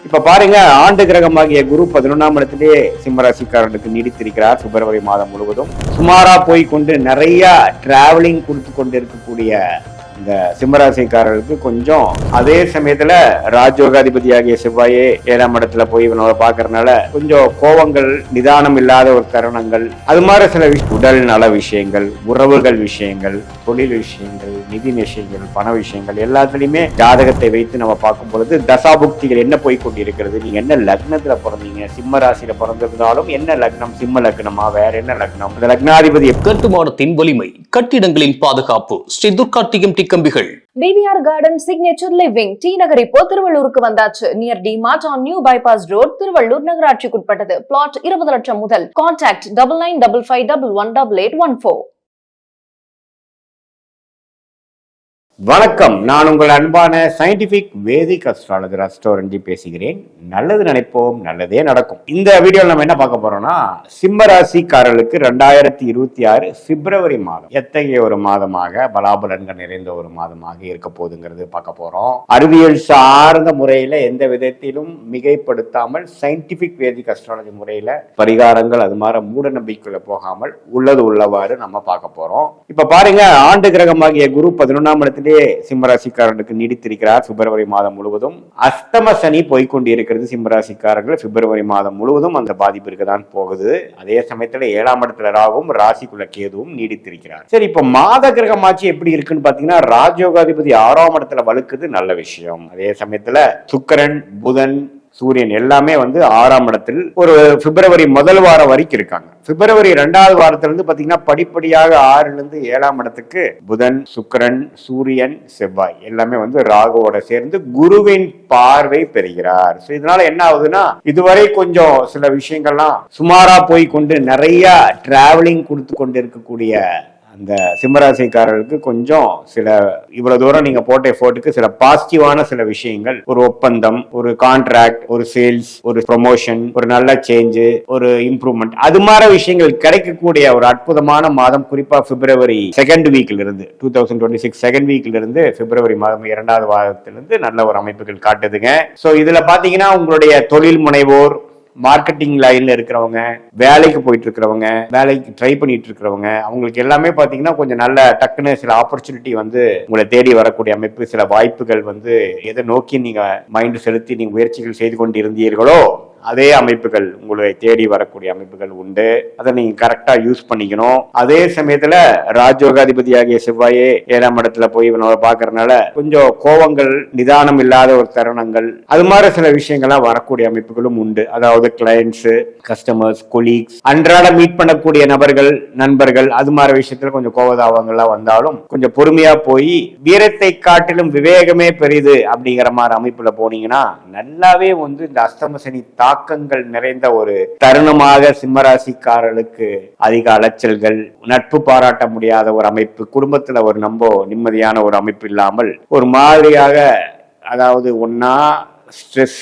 இப்ப பாருங்க, ஆண்டு கிரகமாகிய குரு 11ஆம் இடத்திலே சிம்மராசிக்காரர்களுக்கு நீடித்திருக்கிறார் பிப்ரவரி மாதம் முழுவதும். சுமாரா போய் கொண்டு நிறைய டிராவலிங் கொடுத்து கொண்டு இருக்கக்கூடிய இந்த சிம்மராசிக்காரர்களுக்கு கொஞ்சம், அதே சமயத்துல ராஜயோகாதிபதியாகிய செவ்வாயே 7ஆம் இடத்துல போய் இவனோட பாக்குறதுனால கொஞ்சம் கோபங்கள், நிதானம் இல்லாத ஒரு தருணங்கள், அது மாதிரி சில உடல் நல விஷயங்கள், உறவுகள் விஷயங்கள், தொழில் விஷயங்கள், நிதி விஷயங்கள், பண விஷயங்கள் எல்லாத்துலயுமே ஜாதகத்தை வைத்து நம்ம பார்க்கும் பொழுது தசாபுக்திகள் என்ன போய் கொண்டு இருக்கிறது. நீங்க என்ன லக்னத்துல பிறந்தீங்க, சிம்ம ராசியில பிறந்திருந்தாலும் என்ன லக்னம், சிம்ம லக்னமா, வேற என்ன லக்னம், இந்த லக்னாதிபதி கட்டுமானத்தின் வலிமை, கட்டிடங்களின் பாதுகாப்பு, ஸ்ரீ துர்கார்த்திகம் கம்பிகள். BVR garden signature living T Nagar இப்போ திருவள்ளூருக்கு வந்தாச்சு. Near D Mart on new bypass road, Tiruvallur நகராட்சிக்குட்பட்டது. பிளாட் 20 லட்சம் முதல். கான்டாக்ட் 9955511814. வணக்கம், நான் உங்கள் அன்பான சயின்டிபிக் வேதிக் அஸ்ட்ராலஜர் அஸ்ட்ரோரஞ்சி பேசுகிறேன். நல்லது நினைப்போம், நல்லதே நடக்கும். இந்த வீடியோவில் நம்ம என்ன பார்க்க போறோம்னா, சிம்ம ராசிக்காரர்களுக்கு 2026 பிப்ரவரி மாதம் எத்தகைய ஒரு மாதமாக, பலாபலன்கள் நிறைந்த ஒரு மாதமாக இருக்க போகுதுங்கிறது பார்க்க போறோம். அறிவியல் சார்ந்த முறையில எந்த விதத்திலும் மிகைப்படுத்தாமல் சயின்டிபிக் வேதிக் அஸ்ட்ராலஜி முறையில பரிகாரங்கள், அது மாதிரி மூட நம்பிக்கைக்குள்ள போகாமல் உள்ளது உள்ளவாறு நம்ம பார்க்க போறோம். இப்ப பாருங்க, ஆண்டு கிரகமாகிய குரு 11ஆம் இடத்துல சிம்மராசிக்காரர்களுக்கு நீடித்திருக்கிறார் பிப்ரவரி மாதம் முழுவதும். அஷ்டம சனி போய்கொண்டு இருக்கிறது சிம்மராசிக்காரர்கள் பிப்ரவரி மாதம் முழுவதும் அந்த பாதிப்பு இருக்கதான் போகுது. அதே சமயத்துல 7ஆம் இடத்துல ராகும், ராசிக்குள்ள கேதுவும் நீடித்திருக்கிறார். சரி, இப்ப மாத கிரகமாட்சி எப்படி இருக்குன்னு பாத்தீங்கன்னா, ராஜயோகாதிபதி 6ஆம் இடத்துல வலுக்குது, நல்ல விஷயம். அதே சமயத்துல சுக்கிரன், புதன், சூரியன் எல்லாமே 6ஆம் இடத்தில் ஒரு பிப்ரவரி முதல் வாரம் வரைக்கும் இருக்காங்க. பிப்ரவரி 2வது வாரத்திலிருந்து பாத்தீங்கன்னா படிப்படியாக 6லிருந்து 7ஆம் இடத்துக்கு புதன், சுக்கிரன், சூரியன், செவ்வாய் எல்லாமே ராகுவோட சேர்ந்து குருவின் பார்வை பெறுகிறார். இதனால என்ன ஆகுதுன்னா, இதுவரை கொஞ்சம் சில விஷயங்கள்லாம் சுமாரா போய் கொண்டு நிறைய டிராவலிங் கொடுத்து கொண்டு இருக்கக்கூடிய அந்த சிம்மராசிக்காரர்களுக்கு கொஞ்சம் சில இவ்வளவு தூரம் நீங்க போட்ட எஃபோர்ட்டுக்கு சில பாசிட்டிவான சில விஷயங்கள், ஒரு ஒப்பந்தம், ஒரு கான்ட்ராக்ட், ஒரு சேல்ஸ், ஒரு ப்ரொமோஷன், ஒரு நல்ல சேஞ்ச், ஒரு இம்ப்ரூவ்மெண்ட், அது மாதிரி விஷயங்கள் கிடைக்கக்கூடிய ஒரு அற்புதமான மாதம். குறிப்பா பிப்ரவரி 2nd வீக்ல இருந்து 2026 2nd வீக்ல இருந்து பிப்ரவரி மாதம் 2வது வாரத்திலிருந்து நல்ல ஒரு அமைப்புகள் காட்டுதுங்க. சோ இதுல பாத்தீங்கன்னா, உங்களுடைய தொழில் முனைவோர், மார்க்கெட்டிங் லைன்ல இருக்கிறவங்க, வேலைக்கு போயிட்டு இருக்கிறவங்க, வேலைக்கு ட்ரை பண்ணிட்டு இருக்கிறவங்க, அவங்களுக்கு எல்லாமே பாத்தீங்கன்னா கொஞ்சம் நல்ல டக்குன்னு சில ஆப்பர்ச்சுனிட்டி உங்களை தேடி வரக்கூடிய அமைப்பு, சில வாய்ப்புகள் எதை நோக்கி நீங்க மைண்ட் செலுத்தி நீங்க முயற்சிகள் செய்து கொண்டு இருந்தீர்களோ அதே அமைப்புகள் உங்களை தேடி வரக்கூடிய அமைப்புகள் உண்டு. அதை நீங்க கரெக்டா யூஸ் பண்ணிக்கணும். அதே சமயத்துல ராஜயோகாதிபதியாகிய செவ்வாயே 7ஆம் இடத்துல போய் இவனோட பாக்குறதுனால கொஞ்சம் கோபங்கள், நிதானம் இல்லாத ஒரு தருணங்கள், அது மாதிரி சில விஷயங்கள்லாம் வரக்கூடிய அமைப்புகளும் உண்டு. அதாவது கிளையன்ட்ஸ், கஸ்டமர்ஸ், கொலீக்ஸ், அன்றாட மீட் பண்ணக்கூடிய நபர்கள், நண்பர்கள், அது மாதிரி விஷயத்துல கொஞ்சம் கோபதாபங்கள்லாம் வந்தாலும் கொஞ்சம் பொறுமையா போய் வீரத்தை காட்டிலும் விவேகமே பெரிது அப்படிங்கிற மாதிரி அமைப்புல போனீங்கன்னா நல்லாவே இந்த அஷ்டம சனி தாக்கங்கள் நிறைந்த ஒரு தருணமாக சிம்மராசிக்காரர்களுக்கு அதிக அலைச்சல்கள், நட்பு பாராட்ட முடியாத ஒரு அமைப்பு, குடும்பத்துல ஒரு நிம்மதியான ஒரு அமைப்பு இல்லாமல் ஒரு மாதிரியாக, அதாவது ஒன்னா ஸ்ட்ரெஸ்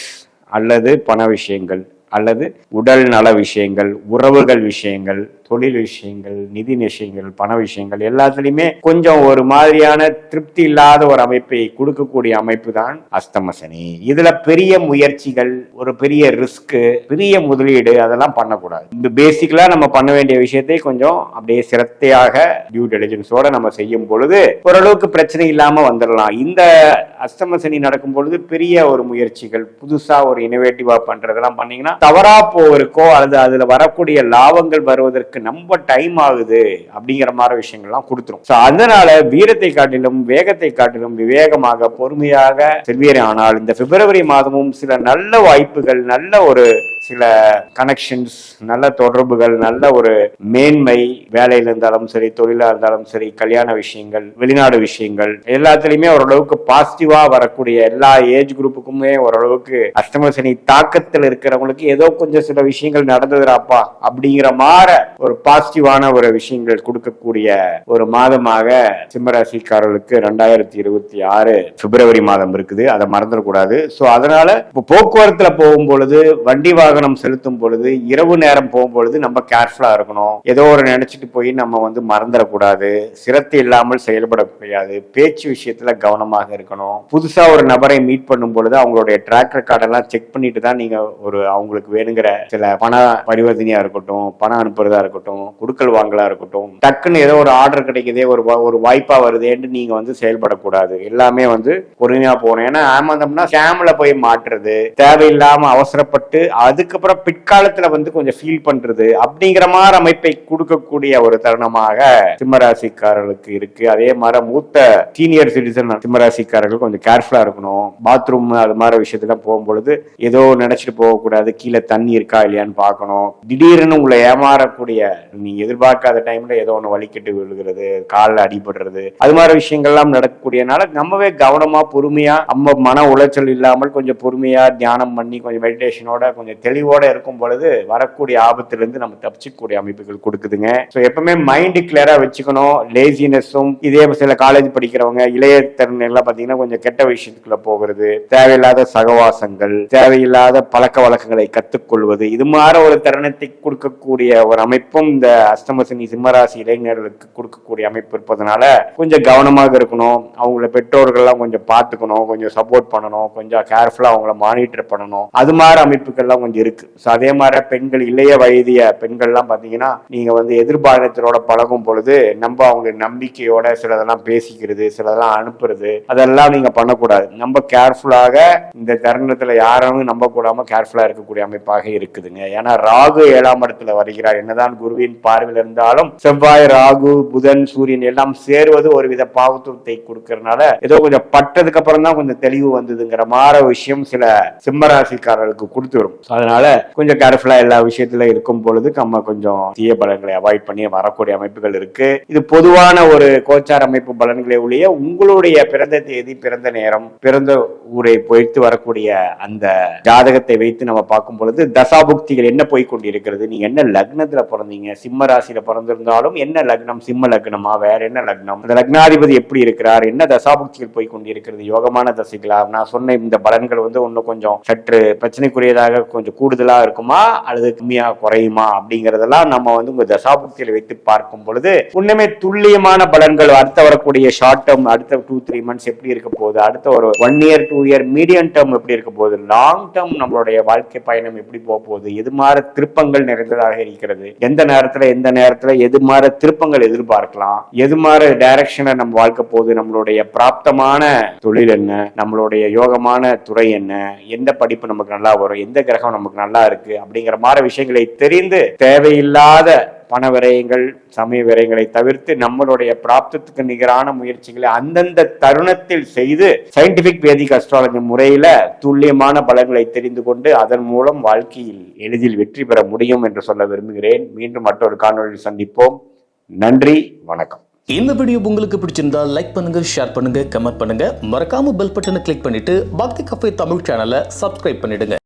அல்லது பண விஷயங்கள் அல்லது உடல் நல விஷயங்கள், உறவுகள் விஷயங்கள், தொழில் விஷயங்கள், நிதி விஷயங்கள், பண விஷயங்கள் எல்லாத்துலயுமே கொஞ்சம் ஒரு மாதிரியான திருப்தி இல்லாத ஒரு அமைப்பை கொடுக்கக்கூடிய அமைப்பு தான் அஷ்டம சனி. இதுல பெரிய முயற்சிகள், ஒரு பெரிய ரிஸ்க், பெரிய முதலீடு அதெல்லாம் பண்ணக்கூடாது. இந்த பேசிக்கலா நம்ம பண்ண வேண்டிய விஷயத்தை கொஞ்சம் அப்படியே சிரத்தையாக டியூ டெலிஜென்ஸோட நம்ம செய்யும் பொழுது ஓரளவுக்கு பிரச்சனை இல்லாம வந்துடலாம். இந்த அஷ்டம சனி நடக்கும் பொழுது பெரிய ஒரு முயற்சிகள், புதுசா ஒரு இனோவேட்டிவா பண்றதெல்லாம் பண்ணீங்கன்னா தவறா போவதற்கோ அல்லது அதுல வரக்கூடிய லாபங்கள் வருவதற்கு நம்ம டைம் ஆகுது அப்படிங்கிற மாதிரி விஷயங்கள்லாம் கொடுத்துரும். அதனால வீரத்தை காட்டிலும் வேகத்தை காட்டிலும் விவேகமாக பொறுமையாக செல்வீரே. ஆனால் இந்த பிப்ரவரி மாதமும் சில நல்ல வாய்ப்புகள், நல்ல ஒரு சில கனெக்ஷன்ஸ், நல்ல தொடர்புகள், நல்ல ஒரு மேன்மை, வேலையில இருந்தாலும் சரி, தொழிலா இருந்தாலும் சரி, கல்யாண விஷயங்கள், வெளிநாடு விஷயங்கள் எல்லாத்துலயுமே ஓரளவுக்கு பாசிட்டிவா வரக்கூடிய எல்லா ஏஜ் குரூப்புக்குமே ஓரளவுக்கு அஷ்டம சனி தாக்கத்தில் இருக்கிறவங்களுக்கு ஏதோ கொஞ்சம் சில விஷயங்கள் நடந்ததுராப்பா அப்படிங்கிற மாதிரி ஒரு பாசிட்டிவான ஒரு விஷயங்கள் கொடுக்கக்கூடிய ஒரு மாதமாக சிம்மராசிக்காரர்களுக்கு 2026 பிப்ரவரி மாதம் இருக்குது. அதை மறந்துடக்கூடாது. சோ அதனால போக்குவரத்துல போகும் பொழுது, வண்டி வாகனம் லக்னம் செலுத்தும் பொழுது இரவு நேரம் போகும்பொழுது நம்ம கேர்ஃபுல்லா இருக்கணும். ஏதோ ஒரு நினைச்சிட்டு போய் நம்ம வந்து மறந்துடக்கூடாது, சிரத்தை இல்லாமல் செயல்பட முடியாது, பேச்சு விஷயத்துல கவனமாக இருக்கணும். புதுசா ஒரு நபரை மீட் பண்ணும் பொழுது அவங்களுடைய ட்ராக் ரெக்கார்ட் எல்லாம் செக் பண்ணிட்டு தான் நீங்க ஒரு அவங்களுக்கு வேணுங்கிற சில பண பரிவர்த்தனையா இருக்கட்டும், பணம் அனுப்புறதா இருக்கட்டும், குடுக்கல் வாங்கலா இருக்கட்டும், டக்குன்னு ஏதோ ஒரு ஆர்டர் கிடைக்குதே, ஒரு வாய்ப்பா வருதேன்னு நீங்க வந்து செயல்படக்கூடாது. எல்லாமே வந்து பொறுமையா போகணும். ஏன்னா ஏமாந்தோம்னா ஸ்கேம்ல போய் மாட்டுறது, தேவையில்லாம அவசரப்பட்டு அதுக்கப்புறம் பிற்காலத்துல வந்து கொஞ்சம் ஃபீல் பண்றது அப்படிங்கிற மாதிரி அமைப்பை கொடுக்கக்கூடிய ஒரு தருணமாக சிம்மராசிக்காரர்களுக்கு இருக்கு. அதே மாதிரி மூத்த சீனியர் சிட்டிசன் சிம்மராசிக்காரர்கள் கொஞ்சம் கேர்ஃபுல்லா இருக்கணும். பாத்ரூம் அது மாதிரி விஷயத்துல போகும்பொழுது ஏதோ நினைச்சிட்டு போகக்கூடாது, கீழே தண்ணி இருக்கா இல்லையான்னு பார்க்கணும். திடீர்னு உங்களை ஏமாறக்கூடிய, நீங்க எதிர்பார்க்காத டைம்ல ஏதோ ஒன்று வலிக்கட்டு விழுகிறது, காலில் அடிபடுறது, அது மாதிரி விஷயங்கள்லாம் நடக்கக்கூடியனால நம்மவே கவனமா பொறுமையா, நம்ம மன உளைச்சல் இல்லாமல் கொஞ்சம் பொறுமையா தியானம் பண்ணி கொஞ்சம் மெடிடேஷனோட கொஞ்சம் தெளிவோட இருக்கும் பொழுது வரக்கூடிய ஆபத்திலிருந்து நம்ம தப்பிச்சுக்கூடிய அமைப்புகள் கொடுக்குதுங்க. ஸோ எப்பவுமே மைண்ட் கிளியரா வச்சுக்கணும். லேசினஸும் இதே சில காலேஜ் படிக்கிறவங்க இளைய தருணங்கள்லாம் பார்த்தீங்கன்னா கொஞ்சம் கெட்ட விஷயத்துக்குள்ள போகிறது, தேவையில்லாத சகவாசங்கள், தேவையில்லாத பழக்க வழக்கங்களை கற்றுக்கொள்வது, இது மாதிரி ஒரு தருணத்தை கொடுக்கக்கூடிய ஒரு அமைப்பும் இந்த அஷ்டமசனி சிம்மராசி இளைஞர்களுக்கு கொடுக்கக்கூடிய அமைப்பு இருப்பதனால கொஞ்சம் கவனமாக இருக்கணும். அவங்கள பெற்றோர்கள்லாம் கொஞ்சம் பார்த்துக்கணும், கொஞ்சம் சப்போர்ட் பண்ணணும், கொஞ்சம் கேர்ஃபுல்லா அவங்கள மானிட்டர் பண்ணணும். அது மாதிரி அமைப்புகள்லாம் கொஞ்சம் இருக்கு. ஸோ அதே மாதிரி பெண்கள், இளைய வயதிய பெண்கள்லாம் பார்த்தீங்கன்னா நீங்க வந்து எதிர்பார்த்தோட பழகும் பொழுது நம்ம அவங்க நம்பிக்கையோட சிலதெல்லாம் பேசிக்கிறது, சிலதெல்லாம் அனுப்புறது, அதெல்லாம் நீங்க பண்ணக்கூடாது. நம்ம கேர்ஃபுல்லாக இந்த தருணத்துல யாரும் நம்ப கூடாம கேர்ஃபுல்லா இருக்கக்கூடிய அமைப்பாக இருக்குதுங்க. ஏன்னா ராகு 7ஆம் இடத்துல வருகிறார். என்னதான் குருவின் பார்வையில் இருந்தாலும் செவ்வாய், ராகு, புதன், சூரியன் எல்லாம் சேருவது ஒரு வித பாவத்துவத்தை கொடுக்கறதுனால ஏதோ கொஞ்சம் பட்டதுக்கு அப்புறம் தான் கொஞ்சம் தெளிவு வந்ததுங்கிற மாதிரி விஷயம் சில சிம்மராசிக்காரர்களுக்கு கொடுத்து வரும். அதனால கொஞ்சம் கேர்ஃபுல்லா எல்லா விஷயத்துல இருக்கும் பொழுது நம்ம கொஞ்சம் தீய பலன்களை அவாய்ட் பண்ணி வரக்கூடிய அமைப்புகள் இருக்கு. இது பொதுவான ஒரு கோச்சார அமைப்பு பலன்களை ஒழிய உங்களுடைய பிறந்த தேதி, பிறந்த நேரம், பிறந்த ஊரை பொய்த்து வரக்கூடிய அந்த ஜாதகத்தை வைத்து நம்ம பார்க்கும் பொழுது தசாபுக்திகள் என்ன போய்கொண்டிருக்கிறது, நீங்க என்ன லக்னத்துல பிறந்தீங்க, சிம்ம ராசியில பிறந்திருந்தாலும் என்ன லக்னம், சிம்ம லக்னமா, வேற என்ன லக்னம், அந்த லக்னாதிபதி எப்படி இருக்கிறார், என்ன தசாபுக்திகள் போய்கொண்டிருக்கிறது, யோகமான தசைகளா, நான் சொன்ன இந்த பலன்கள் வந்து இன்னும் கொஞ்சம் சற்று பிரச்சனைக்குரியதாக கொஞ்சம் கூடுதலா இருக்குமா அல்லது கம்மியா குறையுமா அப்படிங்கறதெல்லாம் நம்ம வந்து உங்க தசாபுக்திகளை வைத்து பார்க்கும் பொழுது உண்மையுமே துல்லியமான பலன்கள் அடுத்த வரக்கூடிய ஷார்ட் டேர்ம், அடுத்த 2-3 மந்த்ஸ் எப்படி இருக்க போகுது, அடுத்த ஒரு 1 year 2 year மீடியம் டேர்ம் எப்படி இருக்க போகுது, லாங் டேர்ம் நம்மளுடைய வாழ்க்கை பயணம் எப்படி போக போகுது, எது மாதிரி திருப்பங்கள் நிறைந்ததாக இருக்கிறது, எந்த நேரத்துல எது மாதிரி திருப்பங்கள் எதிர்பார்க்கலாம், எது மாதிரி டைரக்ஷன்ல நம்ம வாழ்க்கை போகுது, நம்மளுடைய பிராப்தமான தொழில் என்ன, நம்மளுடைய யோகமான துறை என்ன, எந்த படிப்பு நமக்கு நல்லா வரும், எந்த கிரகம் நமக்கு நல்லா இருக்கு அப்படிங்கிற மாதிரி விஷயங்களை தெரிந்து தேவையில்லாத பண விரயங்கள், சமய விரயங்களை தவிர்த்து நம்மளுடைய பிராப்தத்துக்கு நிகரான முயற்சிகளை அந்தந்த தருணத்தில் செய்து சயின்டிபிக் வேதிக் அஸ்ட்ராலஜி முறையில துல்லியமான பலன்களை தெரிந்து கொண்டு அதன் மூலம் வாழ்க்கையில் எளிதில் வெற்றி பெற முடியும் என்று சொல்ல விரும்புகிறேன். மீண்டும் மற்றொரு காணொளியில் சந்திப்போம். நன்றி, வணக்கம். இந்த வீடியோ உங்களுக்கு பிடிச்சிருந்தா லைக் பண்ணுங்க, ஷேர் பண்ணுங்க, கமெண்ட் பண்ணுங்க. மறக்காம பெல் பட்டனை கிளிக் பண்ணிட்டு பக்தி கஃபே தமிழ் சேனலை சப்ஸ்கிரைப் பண்ணிடுங்க.